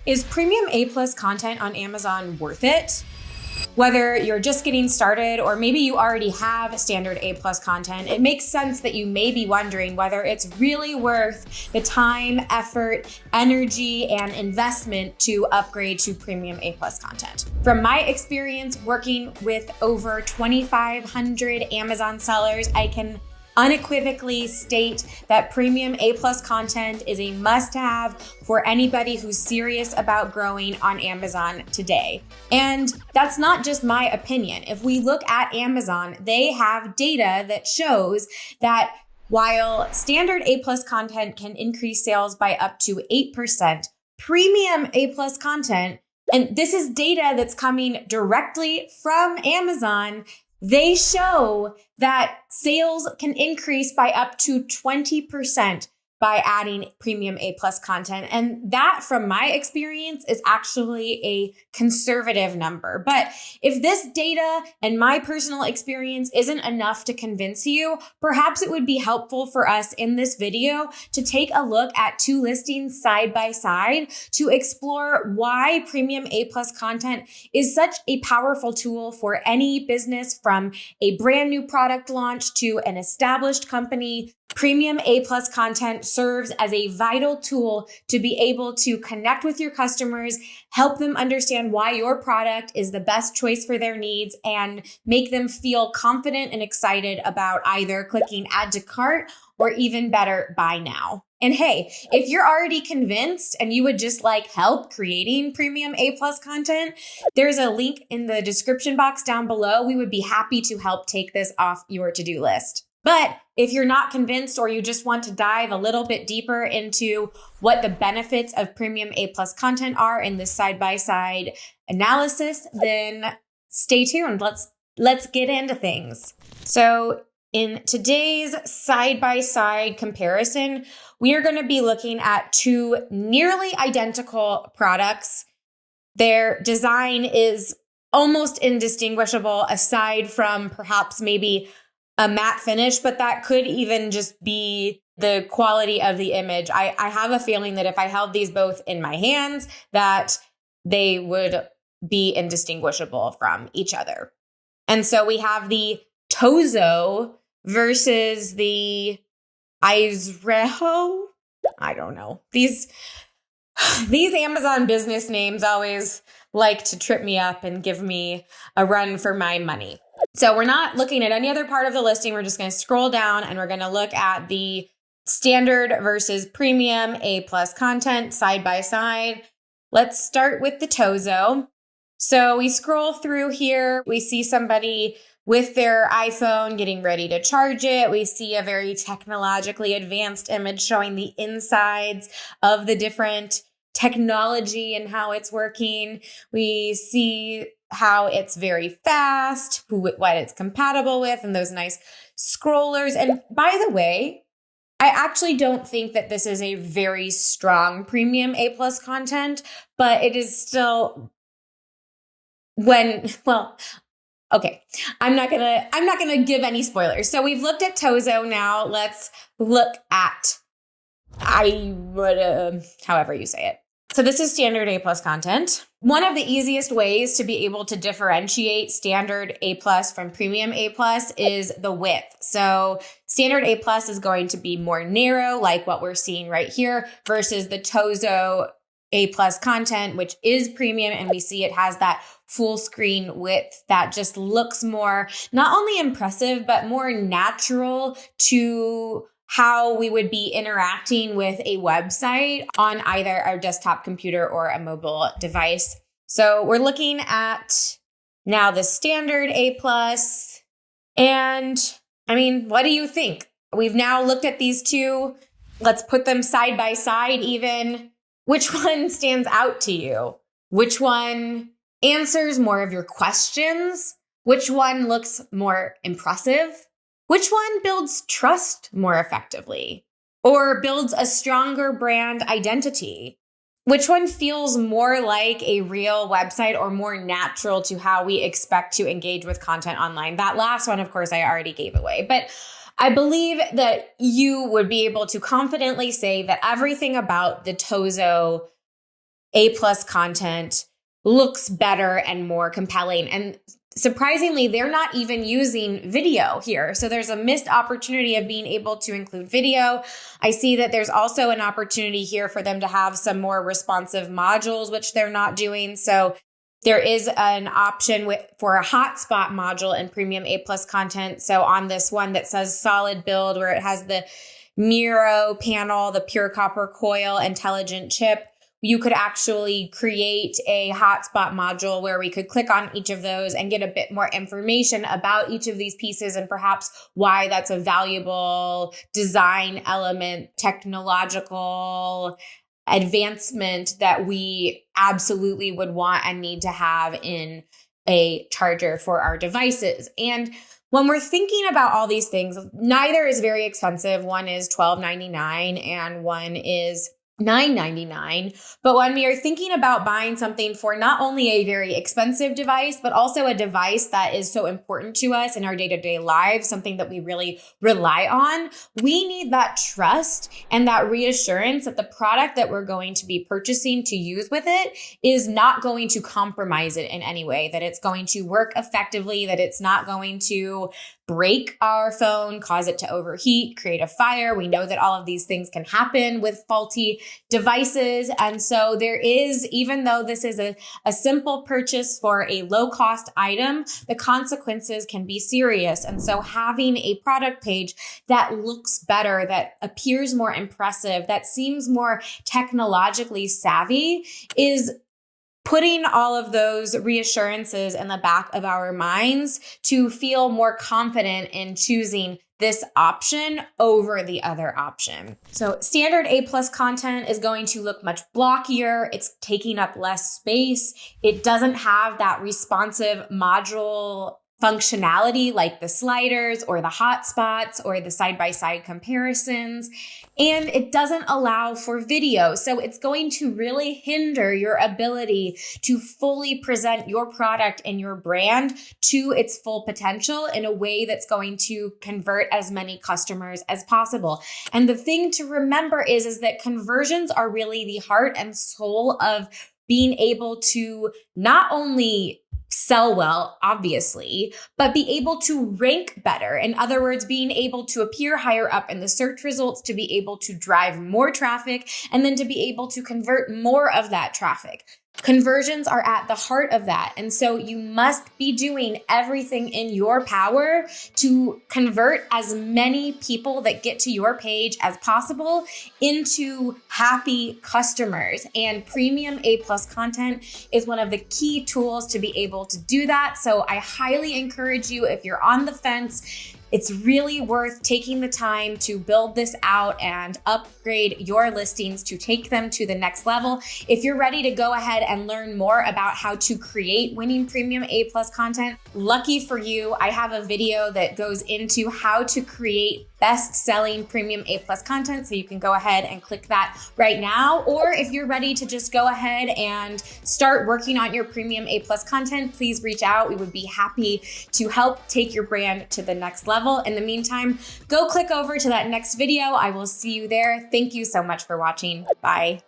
Is premium A+ content on Amazon worth it? Whether you're just getting started or maybe you already have standard A+ content, it makes sense that you may be wondering whether it's really worth the time, effort, energy, and investment to upgrade to premium A+ content. From my experience working with over 2,500 Amazon sellers, I can unequivocally state that premium A+ content is a must-have for anybody who's serious about growing on Amazon today. And that's not just my opinion. If we look at Amazon, they have data that shows that while standard A+ content can increase sales by up to 8%, premium A+ content, and this is data that's coming directly from Amazon, they show that sales can increase by up to 20% by adding premium A+ content. And that, from my experience, is actually a conservative number. But if this data and my personal experience isn't enough to convince you, perhaps it would be helpful for us in this video to take a look at two listings side by side to explore why premium A+ content is such a powerful tool for any business, from a brand new product launch to an established company. Premium A+ content serves as a vital tool to be able to connect with your customers, help them understand why your product is the best choice for their needs, and make them feel confident and excited about either clicking add to cart or, even better, buy now. And hey, if you're already convinced and you would just like help creating premium A+ content, there's a link in the description box down below. We would be happy to help take this off your to-do list. But if you're not convinced, or you just want to dive a little bit deeper into what the benefits of premium A+ content are in this side-by-side analysis, then stay tuned. Let's get into things. So in today's side-by-side comparison, we are going to be looking at two nearly identical products. Their design is almost indistinguishable, aside from perhaps maybe a matte finish, but that could even just be the quality of the image. I have a feeling that if I held these both in my hands, that they would be indistinguishable from each other. And so we have the Tozo versus the Izreho. I don't know. These Amazon business names always like to trip me up and give me a run for my money. So we're not looking at any other part of the listing. We're just going to scroll down and we're going to look at the standard versus premium A+ content side by side. Let's start with the Tozo. So we scroll through here. We see somebody with their iPhone getting ready to charge it. We see a very technologically advanced image showing the insides of the different technology and how it's working. We see how it's very fast, what it's compatible with, and those nice scrollers. And by the way, I actually don't think that this is a very strong premium A+ content, but it is still okay. I'm not gonna give any spoilers. So we've looked at Tozo. Now let's look at however you say it. So this is standard A+ content. One of the easiest ways to be able to differentiate standard A+ from premium A+ is the width. So standard A+ is going to be more narrow, like what we're seeing right here, versus the Tozo A+ content, which is premium, and we see it has that full screen width that just looks more, not only impressive, but more natural to how we would be interacting with a website on either our desktop computer or a mobile device. So we're looking at now the standard A+. And I mean, what do you think? We've now looked at these two. Let's put them side by side even. Which one stands out to you? Which one answers more of your questions? Which one looks more impressive? Which one builds trust more effectively or builds a stronger brand identity? Which one feels more like a real website or more natural to how we expect to engage with content online? That last one, of course, I already gave away, but I believe that you would be able to confidently say that everything about the Tozo A+ content looks better and more compelling. And surprisingly, they're not even using video here. So there's a missed opportunity of being able to include video. I see that there's also an opportunity here for them to have some more responsive modules, which they're not doing. So there is an option for a hotspot module in premium A+ content. So on this one that says solid build, where it has the Miro panel, the pure copper coil, intelligent chip, you could actually create a hotspot module where we could click on each of those and get a bit more information about each of these pieces and perhaps why that's a valuable design element, technological advancement that we absolutely would want and need to have in a charger for our devices. And when we're thinking about all these things, neither is very expensive. One is $12.99 and one is $9.99. But when we are thinking about buying something for not only a very expensive device, but also a device that is so important to us in our day-to-day lives, something that we really rely on, we need that trust and that reassurance that the product that we're going to be purchasing to use with it is not going to compromise it in any way, that it's going to work effectively, that it's not going to break our phone, cause it to overheat, create a fire. We know that all of these things can happen with faulty devices. And so there is, even though this is a simple purchase for a low cost item, the consequences can be serious. And so having a product page that looks better, that appears more impressive, that seems more technologically savvy is putting all of those reassurances in the back of our minds to feel more confident in choosing this option over the other option. So standard A+ content is going to look much blockier. It's taking up less space. It doesn't have that responsive module functionality like the sliders or the hotspots or the side-by-side comparisons. And it doesn't allow for video. So it's going to really hinder your ability to fully present your product and your brand to its full potential in a way that's going to convert as many customers as possible. And the thing to remember is that conversions are really the heart and soul of being able to not only sell well, obviously, but be able to rank better. In other words, being able to appear higher up in the search results, to be able to drive more traffic, and then to be able to convert more of that traffic. Conversions are at the heart of that. And so you must be doing everything in your power to convert as many people that get to your page as possible into happy customers. And premium A+ content is one of the key tools to be able to do that. So I highly encourage you, if you're on the fence, it's really worth taking the time to build this out and upgrade your listings to take them to the next level. If you're ready to go ahead and learn more about how to create winning premium A+ content, lucky for you, I have a video that goes into how to create best-selling premium A+ content. So you can go ahead and click that right now. Or if you're ready to just go ahead and start working on your premium A+ content, please reach out. We would be happy to help take your brand to the next level. In the meantime, go click over to that next video. I will see you there. Thank you so much for watching. Bye.